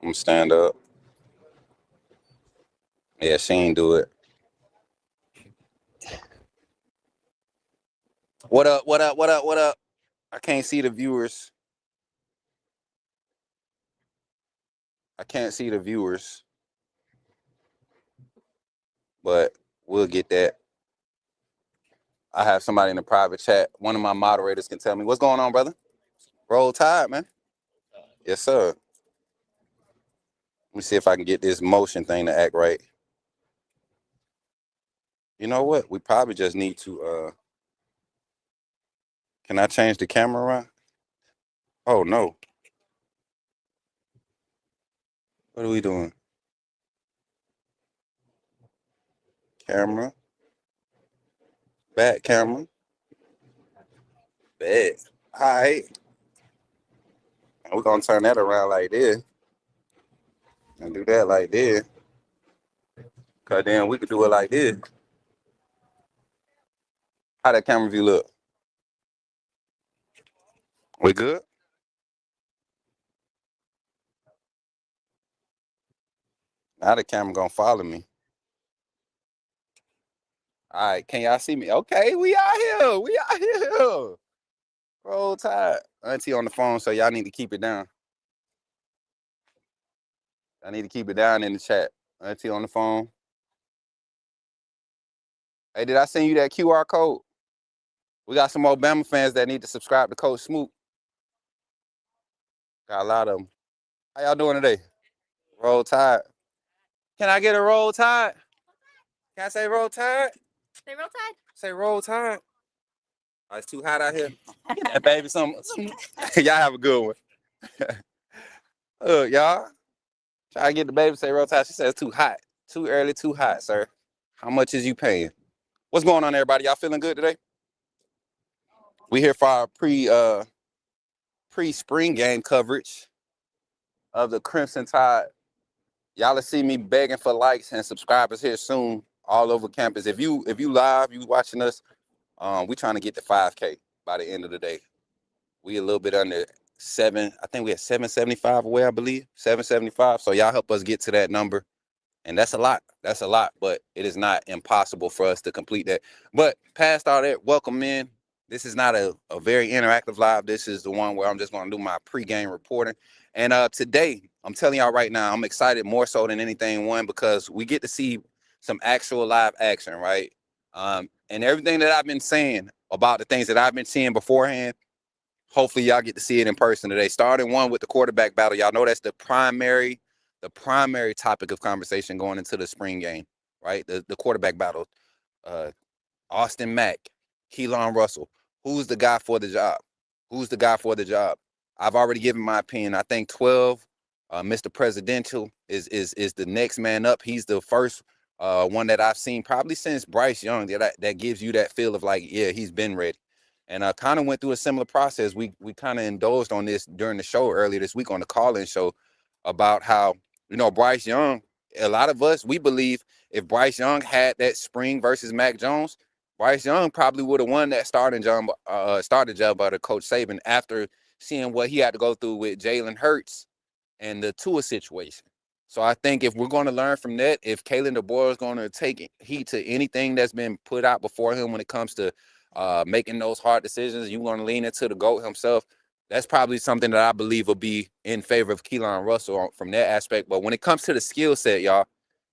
I'm gonna stand up. Yeah, she ain't do it. What up? What up? What up? What up? I can't see the viewers. I can't see the viewers, but we'll get that. I have somebody in the private chat. One of my moderators can tell me what's going on, brother. Roll Tide, man. Yes, sir. Let me see if I can get this motion thing to act right. You know what? We probably just need to. Can I change the camera around? Oh no. What are we doing? Camera. Back camera. Bad. All right. We're gonna turn that around like this. And do that like this. Cause then we could do it like this. How that camera view look? We good? Now the camera gonna follow me. All right, can y'all see me? Okay, we out here. We out here. Roll Tide. Auntie on the phone, so y'all need to keep it down. I need to keep it down in the chat. Auntie on the phone. Hey, did I send you that QR code? We got some Alabama fans that need to subscribe to Coach Smook. Got a lot of them. How y'all doing today? Roll Tide. Can I get a Roll Tide? Can I say Roll Tide? Say Roll Tide. Say Roll Tide. Oh, it's too hot out here. Get that baby some. Y'all have a good one. Look, y'all. Try to get the baby to say Roll Tide. She says too hot. Too early, too hot, sir. How much is you paying? What's going on, everybody? Y'all feeling good today? We here for our pre-spring game coverage of the Crimson Tide. Y'all will see me begging for likes and subscribers here soon all over campus. If you live, you watching us, we trying to get to 5K by the end of the day. We a little bit under 7. I think we had 775 away, I believe. 775. So y'all help us get to that number. And that's a lot. That's a lot, but it is not impossible for us to complete that. But past all that, welcome in. This is not a very interactive live. This is the one where I'm just going to do my pregame reporting. And today, I'm telling y'all right now, I'm excited more so than anything, one, because we get to see some actual live action, right? And everything that I've been saying about the things that I've been seeing beforehand, hopefully y'all get to see it in person today. Starting one with the quarterback battle. Y'all know that's the primary topic of conversation going into the spring game, right? The quarterback battle. Austin Mack, Keelan Russell. Who's the guy for the job? Who's the guy for the job? I've already given my opinion. I think 12, Mr. Presidential is the next man up. He's the first one that I've seen probably since Bryce Young that gives you that feel of like, yeah, he's been ready. And I kind of went through a similar process. We kind of indulged on this during the show earlier this week on the call-in show about how, Bryce Young, a lot of us, we believe if Bryce Young had that spring versus Mac Jones, Bryce Young probably would have won that starting job by the Coach Saban after seeing what he had to go through with Jalen Hurts and the Tua situation. So I think if we're going to learn from that, if Kalen DeBoer is going to take heed to anything that's been put out before him when it comes to making those hard decisions, you're going to lean into the GOAT himself. That's probably something that I believe will be in favor of Keelan Russell from that aspect. But when it comes to the skill set, y'all,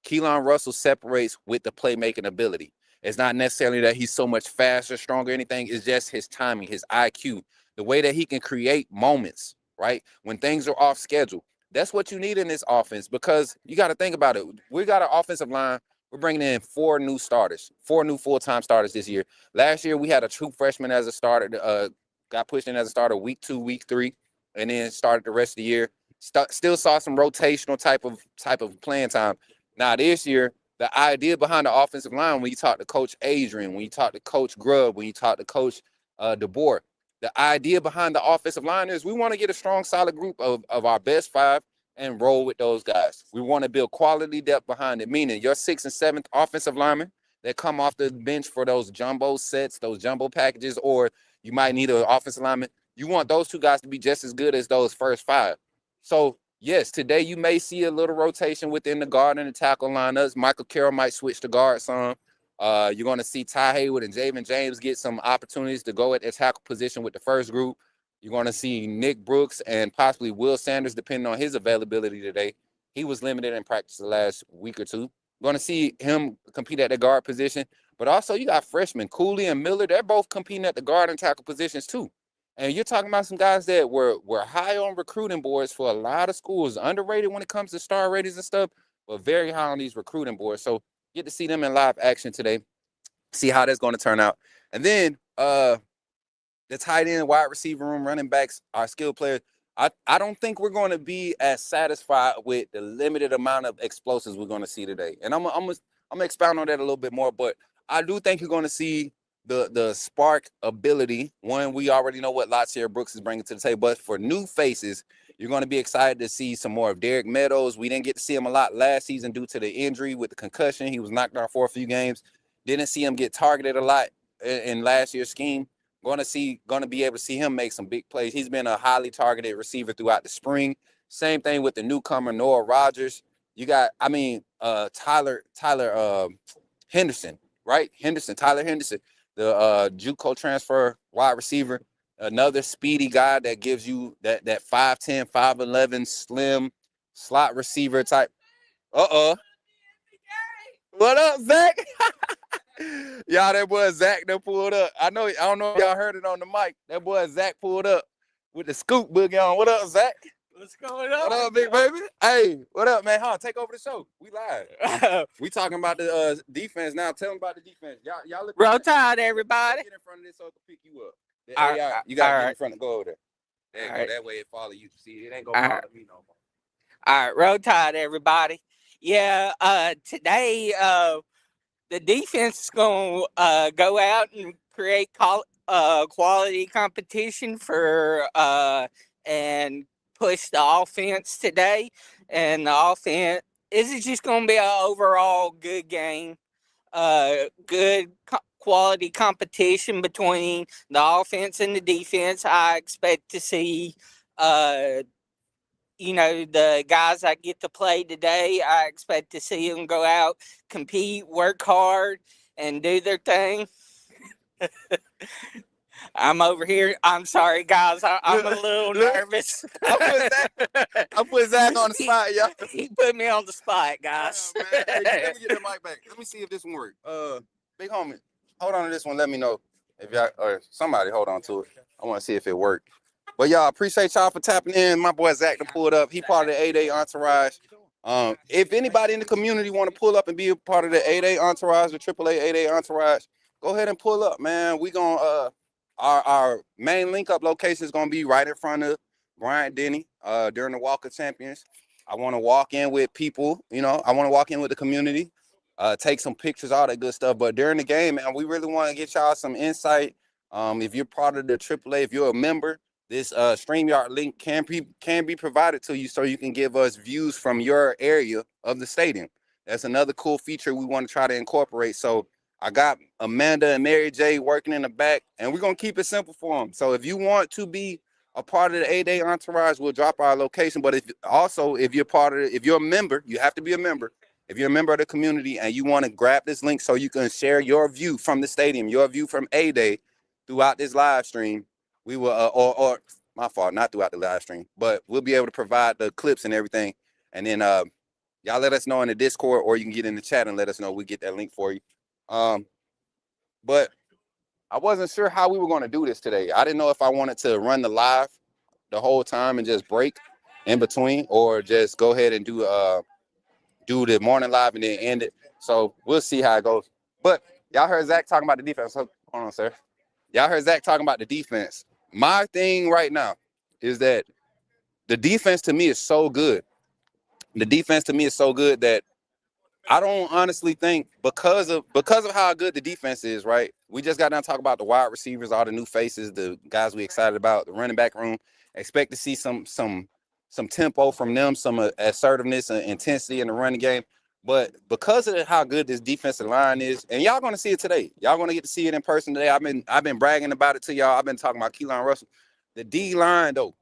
Keelan Russell separates with the playmaking ability. It's not necessarily that he's so much faster, stronger, anything. It's just his timing, his IQ, the way that he can create moments, right? When things are off schedule. That's what you need in this offense because you got to think about it. We got an offensive line. We're bringing in 4 new starters, 4 new full-time starters this year. Last year, we had a true freshman as a starter, got pushed in as a starter week 2, week 3, and then started the rest of the year. Still saw some rotational type of playing time. Now, this year, the idea behind the offensive line, when you talk to Coach Adrian, when you talk to Coach Grubb, when you talk to Coach DeBoer, the idea behind the offensive line is we want to get a strong, solid group of our best 5 and roll with those guys. We want to build quality depth behind it, meaning your 6th and 7th offensive linemen that come off the bench for those jumbo sets, those jumbo packages, or you might need an offensive lineman. You want those 2 guys to be just as good as those first 5. So yes, today you may see a little rotation within the guard and the tackle lineups. Michael Carroll might switch to guard some. You're going to see Ty Haywood and Javen James get some opportunities to go at their tackle position with the first group. You're going to see Nick Brooks and possibly Will Sanders, depending on his availability today. He was limited in practice the last week or two. You're going to see him compete at the guard position. But also, you got freshmen, Cooley and Miller. They're both competing at the guard and tackle positions, too. And you're talking about some guys that were high on recruiting boards for a lot of schools, underrated when it comes to star ratings and stuff, but very high on these recruiting boards. So get to see them in live action today, see how that's going to turn out. And then the tight end, wide receiver room, running backs, our skill players. I don't think we're going to be as satisfied with the limited amount of explosives we're going to see today. And I'm gonna expound on that a little bit more, but I do think you're going to see the spark ability. One, we already know what Latsier Brooks is bringing to the table, but for new faces, you're going to be excited to see some more of Derek Meadows. We didn't get to see him a lot last season due to the injury with the concussion. He was knocked out for a few games. Didn't see him get targeted a lot in last year's scheme. Going to be able to see him make some big plays. He's been a highly targeted receiver throughout the spring. Same thing with the newcomer Noah Rogers. You got, Tyler Henderson, right? Tyler Henderson, the JUCO transfer wide receiver, another speedy guy that gives you that 5'10", 5'11", slim slot receiver type. What up, Zach? Y'all, that boy Zach that pulled up. I don't know if y'all heard it on the mic. That boy Zach pulled up with the scoop boogie on. What up, Zach? What's going on? What up, big baby? Hey, what up, man? Take over the show. We live. We talking about the defense now. Tell them about the defense. Y'all look. Roll Tide, everybody. Get in front of this so I can pick you up. You got to get in front and go over there. There you go. That way it follow you. See, it ain't going to follow me no more. All right, Roll Tide, everybody. Yeah, today the defense is going to go out and create quality competition for and push the offense today. And the offense is just going to be an overall good game. Good quality competition between the offense and the defense. I expect to see the guys I get to play today, I expect to see them go out, compete, work hard, and do their thing. I'm over here. I'm sorry, guys. I'm a little nervous. I put Zach on the spot, y'all. He put me on the spot, guys. Man. Hey, let me get the mic back. Let me see if this one works. Big homie, hold on to this one. Let me know if y'all or somebody hold on to it. I want to see if it worked. But y'all, appreciate y'all for tapping in. My boy Zach to pull it up. He part of the 8A entourage. If anybody in the community want to pull up and be a part of the 8A entourage, the AAA 8A entourage, go ahead and pull up, man. We gonna our main link up location is gonna be right in front of Bryant Denny during the Walk of Champions. I want to walk in with people, I want to walk in with the community, take some pictures, all that good stuff. But during the game, man, we really want to get y'all some insight. If you're part of the AAA, if you're a member, this StreamYard link can be provided to you so you can give us views from your area of the stadium. That's another cool feature we want to try to incorporate. So I got Amanda and Mary J working in the back, and we're going to keep it simple for them. So if you want to be a part of the 8-Day entourage, we'll drop our location. But if you're a member, you have to be a member. If you're a member of the community and you want to grab this link so you can share your view from the stadium, your view from A-Day throughout this live stream, we will, or my fault, not throughout the live stream, but we'll be able to provide the clips and everything. And then y'all let us know in the Discord, or you can get in the chat and let us know. We get that link for you. But I wasn't sure how we were going to do this today. I didn't know if I wanted to run the live the whole time and just break in between, or just go ahead and do the morning live and then end it. So we'll see how it goes. But y'all heard Zach talking about the defense. Hold on, sir. Y'all heard Zach talking about the defense. My thing right now is that the defense to me is so good. The defense to me is so good that I don't honestly think because of how good the defense is, right? We just got done talking about the wide receivers, all the new faces, the guys we excited about, the running back room. Expect to see some tempo from them, some assertiveness and intensity in the running game. But because of how good this defensive line is, and y'all gonna see it today. Y'all gonna get to see it in person today. I've been bragging about it to y'all. I've been talking about Keelan Russell. The D line though,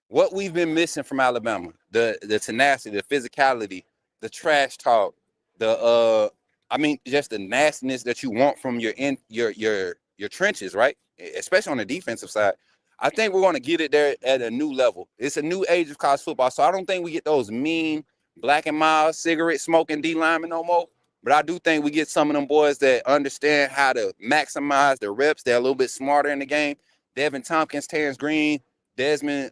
what we've been missing from Alabama, the tenacity, the physicality, the trash talk, just the nastiness that you want from your trenches, right? Especially on the defensive side. I think we're going to get it there at a new level. It's a new age of college football, so I don't think we get those mean black and mild cigarette smoking D linemen no more. But I do think we get some of them boys that understand how to maximize their reps. They're a little bit smarter in the game. Devin Tompkins, Terrence Green, Desmond,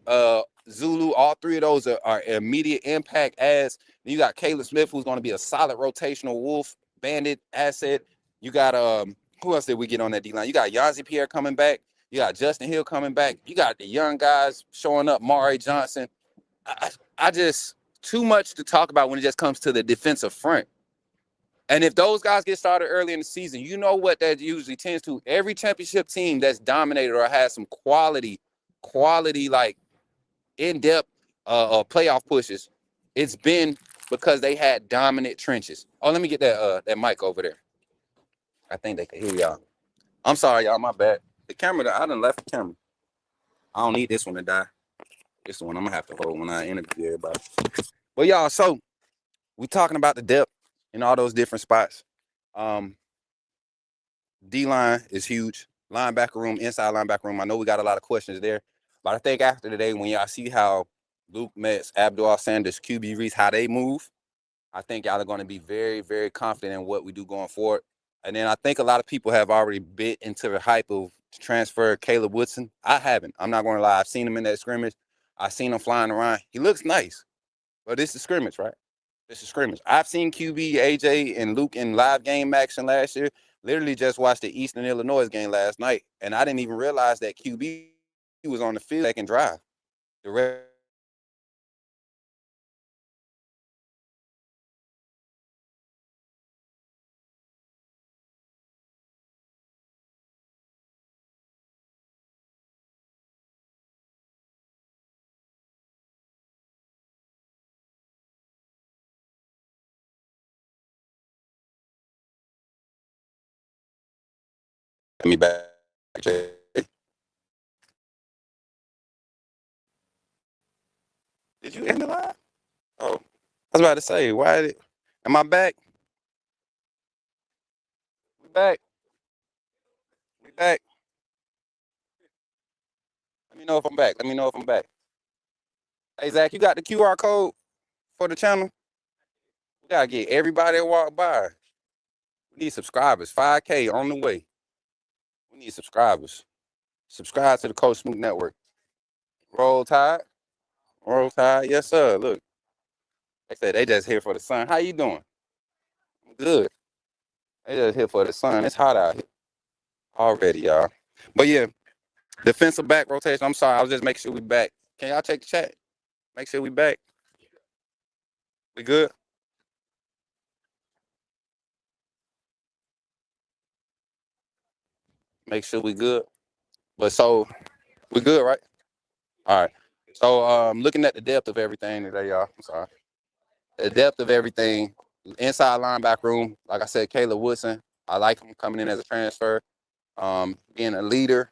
Zulu, all three of those are immediate impact ads. You got Caleb Smith, who's going to be a solid rotational wolf bandit asset. You got who else did we get on that D line? You got Yazi Pierre coming back. You got Justin Hill coming back. You got the young guys showing up. Mari Johnson. I just too much to talk about when it just comes to the defensive front. And if those guys get started early in the season, you know what that usually tends to. Every championship team that's dominated or has some quality like in-depth playoff pushes, it's been because they had dominant trenches. Oh, let me get that mic over there. I think they can hear y'all. I'm sorry, y'all. My bad. The camera, I done left the camera. I don't need this one to die. This one I'm gonna have to hold when I interview everybody. But y'all, so we talking about the depth in all those different spots. D-line is huge. Linebacker room, inside linebacker room. I know we got a lot of questions there. But I think after today, when y'all see how Luke Metz, Abdul Sanders, QB Reese, how they move, I think y'all are going to be very, very confident in what we do going forward. And then I think a lot of people have already bit into the hype of transfer Caleb Woodson. I haven't. I'm not going to lie. I've seen him in that scrimmage. I've seen him flying around. He looks nice. But this is scrimmage, right? This is scrimmage. I've seen QB, AJ, and Luke in live game action last year. Literally just watched the Eastern Illinois game last night, and I didn't even realize that QB was on the field second drive. The rest let me back. Did you end the live? Oh, I was about to say, why did? Am I back? We back. We back. Let me know if I'm back. Let me know if I'm back. Hey Zach, you got the QR code for the channel? We gotta get everybody that walk by. We need subscribers. 5K on the way. We need subscribers. Subscribe to the Coach Smook Network. Roll Tide. Roll Tide. Yes, sir. Look, they said they just here for the sun. How you doing? Good. They just here for the sun. It's hot out here already, y'all. But yeah, defensive back rotation. I'm sorry. I was just making sure we back. Can y'all check the chat? Make sure we back. We good? Make sure we good. But so we good, right? All right. So looking at the depth of everything today, y'all. I'm sorry. The depth of everything. Inside linebacker room, like I said, Caleb Woodson. I like him coming in as a transfer. Being a leader.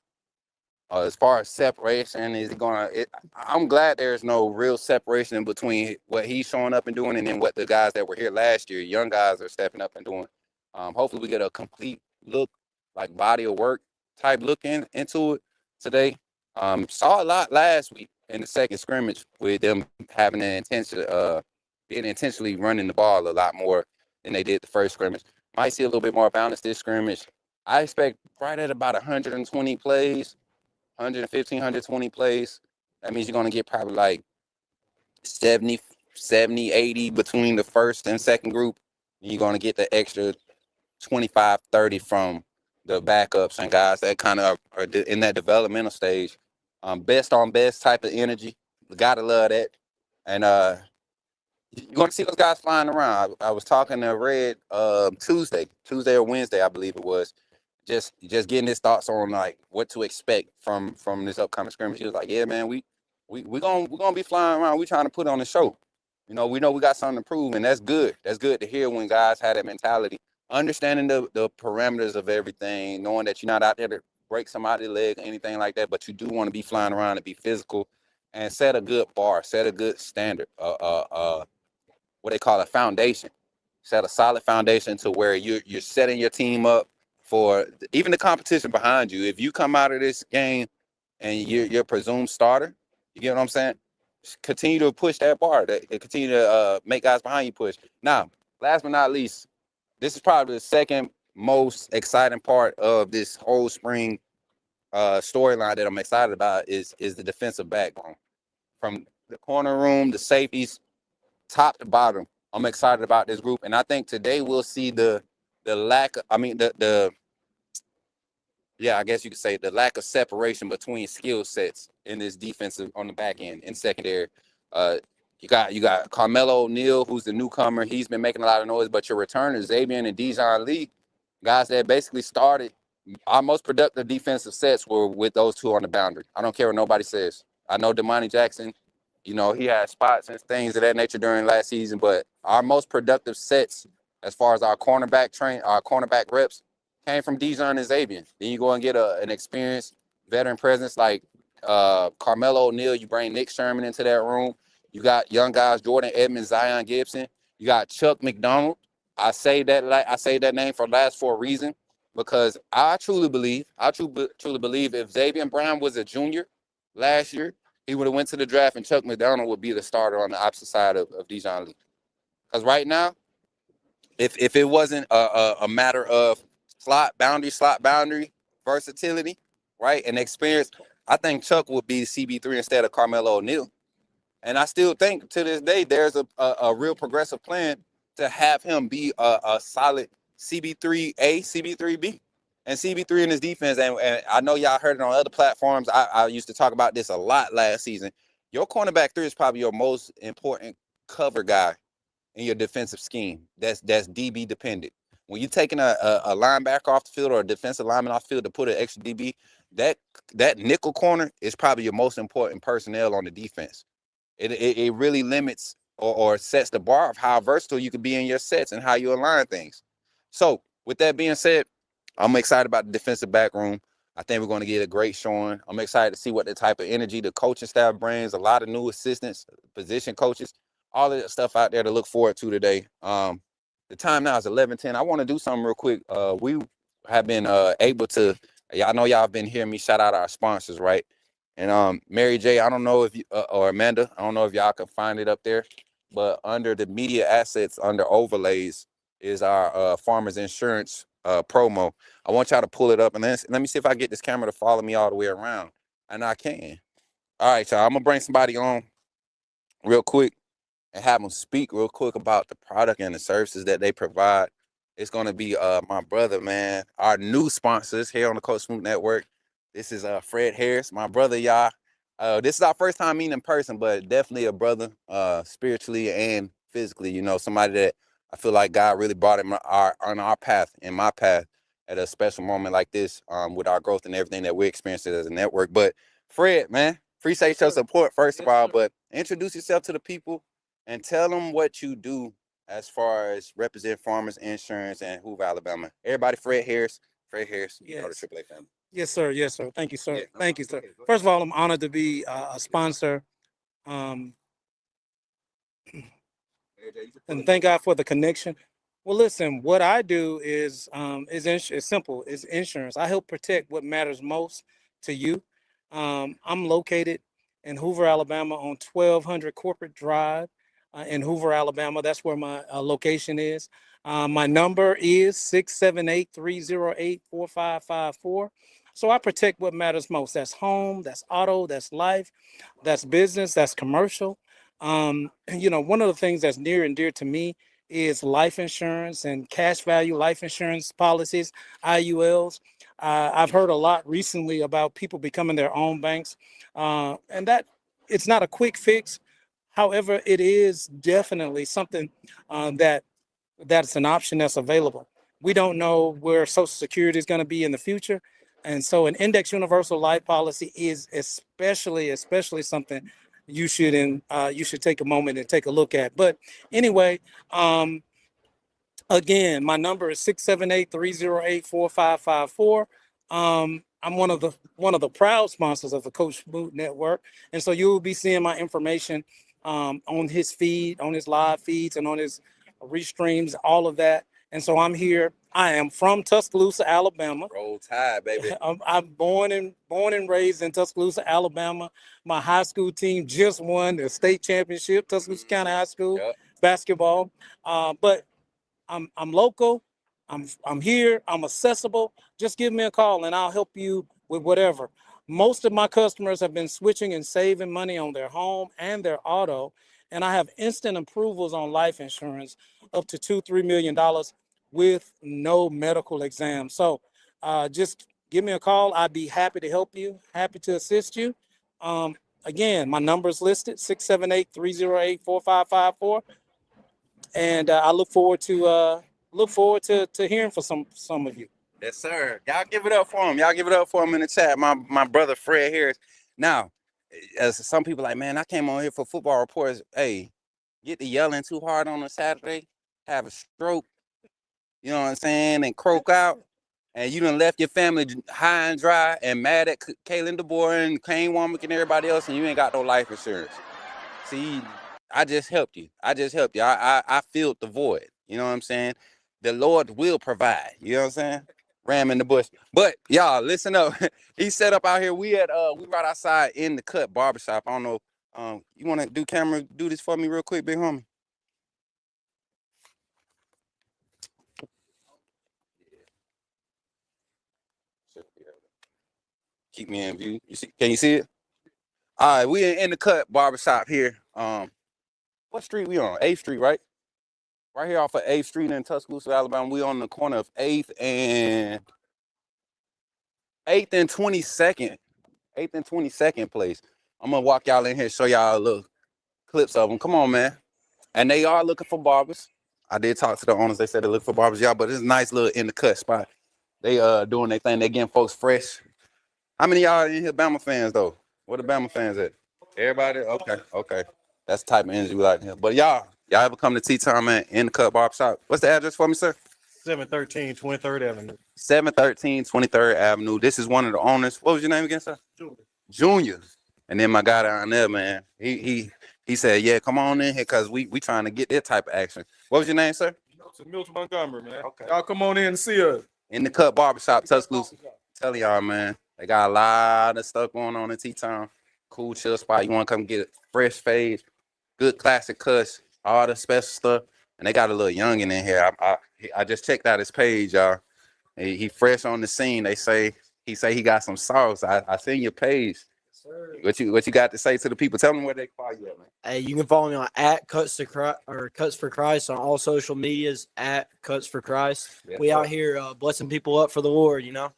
As far as separation, is it gonna? I'm glad there's no real separation between what he's showing up and doing, and then what the guys that were here last year, young guys, are stepping up and doing. Hopefully, we get a complete look, like body of work type look into it today. Saw a lot last week in the second scrimmage with them having an intention, being intentionally running the ball a lot more than they did the first scrimmage. Might see a little bit more balance this scrimmage. I expect right at about 120 plays. 115, 120 plays. That means you're going to get probably like 70, 80 between the first and second group. You're going to get the extra 25, 30 from the backups and guys that kind of are in that developmental stage. Best on best type of energy. Gotta love that. And you're going to see those guys flying around. I was talking to Red Tuesday or Wednesday, I believe it was. Just getting his thoughts on like what to expect from this upcoming scrimmage. He was like, "Yeah, man, we're gonna be flying around. We trying to put on a show. We know we got something to prove, and that's good. That's good to hear when guys have that mentality, understanding the parameters of everything, knowing that you're not out there to break somebody's leg or anything like that, but you do want to be flying around and be physical and set a good bar, set a good standard, what they call a foundation. Set a solid foundation to where you're setting your team up for even the competition behind you. If you come out of this game and you're a presumed starter, you get what I'm saying? Continue to push that bar. Continue to make guys behind you push. Now, last but not least, this is probably the second most exciting part of this whole spring storyline that I'm excited about is the defensive backbone. From the corner room, the safeties, top to bottom, I'm excited about this group, and I think today we'll see the lack. I mean the yeah, I guess you could say the lack of separation between skill sets in this defensive on the back end and secondary. Uh, you got Carmelo O'Neal, who's the newcomer. He's been making a lot of noise, but your returners, Xavier and Dijon Lee, guys that basically started our most productive defensive sets were with those two on the boundary. I don't care what nobody says. I know Damani Jackson, he had spots and things of that nature during last season, but our most productive sets as far as our cornerback reps came from Dijon and Xavier. Then you go and get an experienced veteran presence like Carmelo O'Neal. You bring Nick Sherman into that room. You got young guys, Jordan Edmonds, Zion Gibson. You got Chuck McDonald. I say that name for a reason because I truly believe if Xavier Brown was a junior last year, he would have went to the draft and Chuck McDonald would be the starter on the opposite side of Dijon Lee. Because right now, if it wasn't a matter of slot boundary versatility, right, and experience, I think Chuck would be CB3 instead of Carmelo O'Neal. And I still think to this day there's a real progressive plan to have him be a solid CB3A, CB3B, and CB3 in his defense. And I know y'all heard it on other platforms. I used to talk about this a lot last season. Your cornerback 3 is probably your most important cover guy in your defensive scheme. That's DB dependent. When you're taking a linebacker off the field or a defensive lineman off the field to put an extra DB, that nickel corner is probably your most important personnel on the defense. It really limits or sets the bar of how versatile you can be in your sets and how you align things. So with that being said, I'm excited about the defensive back room. I think we're going to get a great showing. I'm excited to see what the type of energy the coaching staff brings, a lot of new assistants, position coaches, all of that stuff out there to look forward to today. The time now is 11:10. I want to do something real quick. We have been able to, y'all know y'all have been hearing me shout out our sponsors, right? And Mary J, I don't know if you or Amanda, I don't know if y'all can find it up there, but under the media assets, under overlays, is our farmers insurance promo. I want y'all to pull it up and let me see if I get this camera to follow me all the way around, and I can. All right, y'all. I'm gonna bring somebody on real quick and have them speak real quick about the product and the services that they provide. It's gonna be my brother, man. Our new sponsors here on the Coach Smook Network. This is Fred Harris, my brother, y'all. This is our first time meeting in person, but definitely a brother, spiritually and physically. Somebody that I feel like God really brought him on our path, in my path, at a special moment like this, with our growth and everything that we're experiencing as a network. But Fred, man, appreciate your support first of all. But introduce yourself to the people and tell them what you do as far as represent farmers insurance and Hoover, Alabama. Everybody, Fred Harris, Yes. part of AAA family. Yes, sir. Yes, sir. Thank you, sir. Yeah. Thank you, sir. First of all, I'm honored to be a sponsor. And thank God for the connection. Well, listen, what I do is it's simple. It's insurance. I help protect what matters most to you. I'm located in Hoover, Alabama, on 1200 Corporate Drive in Hoover, Alabama. That's where my location is. My number is 678-308-4554. So I protect what matters most. That's home, that's auto, that's life, that's business, that's commercial. One of the things that's near and dear to me is life insurance and cash value life insurance policies, IULs. I've heard a lot recently about people becoming their own banks, and that it's not a quick fix. However, it is definitely something that's an option that's available. We don't know where Social Security is going to be in the future. And so an index universal life policy is especially something you should take a moment and take a look at. But anyway, again, my number is 678-308-4554. I'm one of the proud sponsors of the Coach Smook Network, and so you will be seeing my information on his feed, on his live feeds, and on his restreams, all of that. And so I'm here. I am from Tuscaloosa, Alabama. Roll Tide, baby. I'm born and raised in Tuscaloosa, Alabama. My high school team just won the state championship, Tuscaloosa County High School basketball. But I'm local. I'm here. I'm accessible. Just give me a call and I'll help you with whatever. Most of my customers have been switching and saving money on their home and their auto, and I have instant approvals on life insurance up to $2-3 million with no medical exam. So just give me a call. I'd be happy to help you, happy to assist you. Again, my number is listed, 678-308-4554. And I look forward to hearing from some of you. Yes, sir. Y'all give it up for him. Y'all give it up for him in the chat. My brother Fred Harris. Now, as some people like, man, I came on here for football reports. Hey, get to yelling too hard on a Saturday, have a stroke, you know what I'm saying, and croak out, and you done left your family high and dry and mad at Kaylin DeBoer and Kane Womack and everybody else, and you ain't got no life insurance. See, I just helped you. I filled the void. You know what I'm saying? The Lord will provide. You know what I'm saying? Ram in the bush. But y'all, listen up. He set up out here. We right outside in the cut barbershop. I don't know. You want to do this for me real quick, big homie? Keep me in view. Can you see it? All right, we in the cut barbershop here. What street we on? 8th Street, right? Right here off of 8th Street in Tuscaloosa, Alabama. We on the corner of 8th and 22nd. 8th and 22nd place. I'm gonna walk y'all in here, show y'all a little clips of them. Come on, man. And they are looking for barbers. I did talk to the owners. They said they look for barbers, y'all, but it's a nice little in the cut spot. They doing their thing. They getting folks fresh. How many of y'all in here Bama fans though? Where the Bama fans at? Everybody? Okay. That's the type of energy we like here. But y'all ever come to Tea Time, man, in the cut barbershop? What's the address for me, sir? 713 23rd Avenue. 713 23rd Avenue. This is one of the owners. What was your name again, sir? Junior. And then my guy down there, man, he said, yeah, come on in here because we trying to get that type of action. What was your name, sir? Milton Montgomery, man. Okay. Y'all come on in and see us. In the cut barbershop, Tuscaloosa. Telling y'all, man, they got a lot of stuff going on in Tea Time. Cool, chill spot. You want to come get a fresh fade, good classic cuts, all the special stuff. And they got a little youngin in here. I just checked out his page, y'all. He fresh on the scene. He say he got some sauce. I seen your page. What you got to say to the people? Tell them where they follow you at, man. Hey, you can follow me on @Cuts for Christ on all social medias @Cuts for Christ. Yes, we sir. out here blessing people up for the Lord, you know.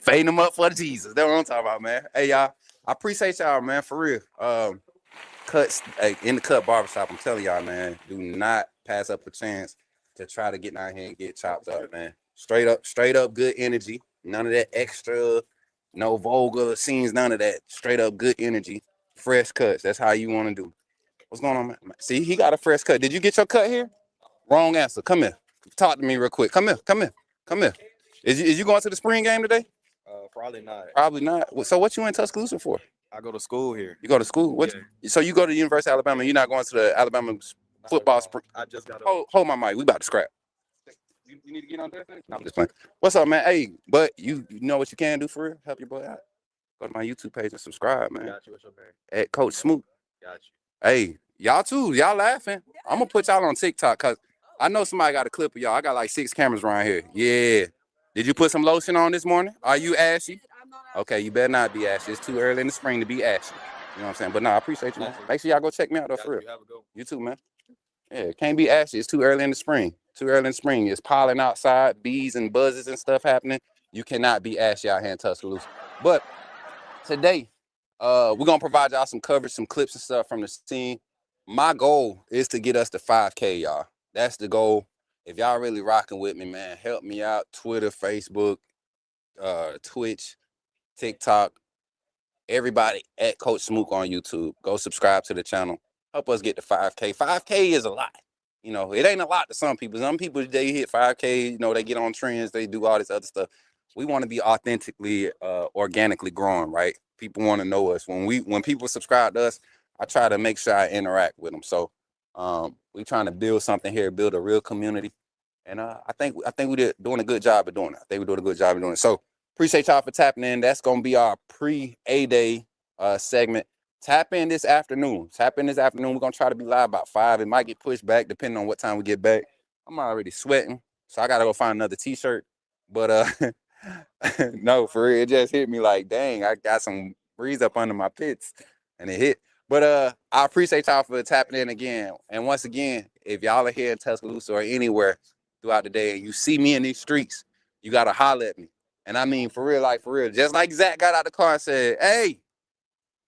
Fading them up for Jesus. That's what I'm talking about, man. Hey, y'all, I appreciate y'all, man, for real. Cuts in the cut barbershop. I'm telling y'all, man, do not pass up a chance to try to get down here and get chopped up, man. Straight up, good energy. None of that extra, no vulgar scenes, none of that. Straight up, good energy, fresh cuts. That's how you want to do. What's going on, man? See, he got a fresh cut. Did you get your cut here? Wrong answer. Come here. Talk to me real quick. Come here. Is you going to the spring game today? Probably not. Probably not. So what you in Tuscaloosa for? I go to school here. You go to school? What? Yeah. So you go to the University of Alabama. You're not going to the Alabama football spring? I just got Hold my mic. We about to scrap. You need to get on there? No, I'm just playing. What's up, man? Hey, but you know what you can do for real? Help your boy out. Go to my YouTube page and subscribe, man. Got you. What's your name? At Coach Smook. Got you. Hey, y'all too. Y'all laughing. I'm going to put y'all on TikTok because I know somebody got a clip of y'all. I got like 6 cameras around here. Yeah. Did you put some lotion on this morning? Are you ashy? Okay, you better not be ashy. It's too early in the spring to be ashy. You know what I'm saying? But no, I appreciate you, man. Make sure y'all go check me out, though, for real. You too, man. Yeah, can't be ashy. It's too early in the spring. It's pollen outside, bees and buzzes and stuff happening. You cannot be ashy out here in Tuscaloosa. But today, we're going to provide y'all some coverage, some clips and stuff from the scene. My goal is to get us to 5K, y'all. That's the goal. If y'all really rocking with me, man, help me out. Twitter, Facebook, Twitch, TikTok, everybody at Coach Smook on YouTube. Go subscribe to the channel. Help us get to 5K. 5K is a lot. You know, it ain't a lot to some people. Some people, they hit 5K, you know, they get on trends, they do all this other stuff. we want to be authentically, organically growing, right? People want to know us. When people subscribe to us, I try to make sure I interact with them. So we trying to build something here, build a real community. And I think we're doing a good job of doing it. I think we're doing a good job of doing it. So appreciate y'all for tapping in. That's going to be our pre-A-Day segment. Tap in this afternoon. We're going to try to be live about 5. It might get pushed back depending on what time we get back. I'm already sweating, so I got to go find another T-shirt. But no, for real, it just hit me like, dang, I got some breeze up under my pits, and it hit. But I appreciate y'all for tapping in again. And once again, if y'all are here in Tuscaloosa or anywhere throughout the day and you see me in these streets, you got to holler at me. And I mean, for real, like for real. Just like Zach got out the car and said, hey,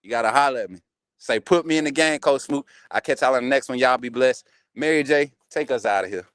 you got to holler at me. Say, put me in the game, Coach Smook. I'll catch y'all in the next one. Y'all be blessed. Mary J., take us out of here.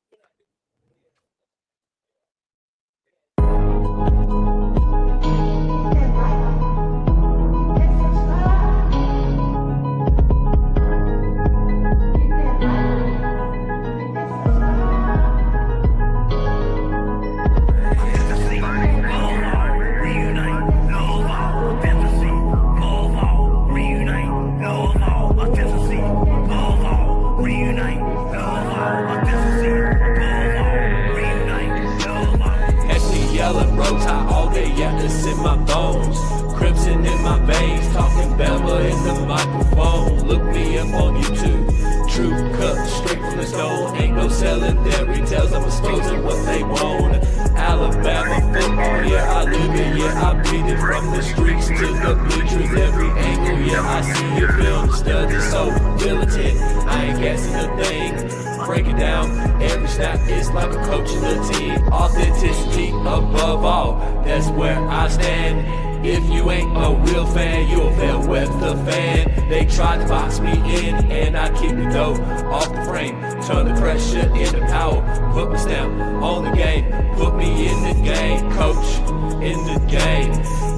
It's in my bones, crimson in my veins, talking Bama in the microphone. Look me up on YouTube, true cut straight from the stone. Ain't no selling their retails, I'm exposing what they want. Alabama football, yeah, I live it, yeah, I beat it from the streets to the bleachers, every angle, yeah, I see it, film, study, so militant, I ain't guessing a thing. Break it down, every snap is like a coach of the team. Authenticity above all, that's where I stand. If you ain't a real fan, you'll fail with the fan. They tried to box me in and I kicked the dough off the frame. Turn the pressure into power, put my stamp on the game. Put me in the game, coach, in the game.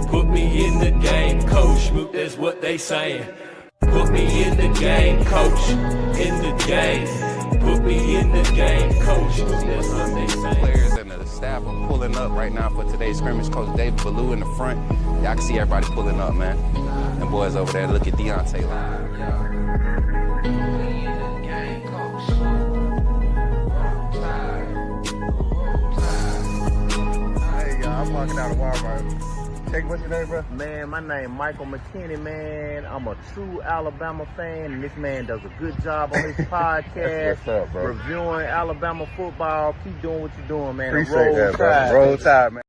Put me in the game, coach, that's what they saying. Put me in the game, coach, in the game. Put me in the game, coach. That's what they say. Players and the staff are pulling up right now for today's scrimmage. Coach David Ballou in the front. Y'all can see everybody pulling up, man. Them boys over there. Look at Deontay. Hey, y'all, I'm walking out of Walmart. Take what's your name, bro? Man, my name Michael McKinney, man. I'm a true Alabama fan, and this man does a good job on his podcast. What's up, bro? Reviewing Alabama football. Keep doing what you're doing, man. Appreciate that, bro. Roll Tide, man.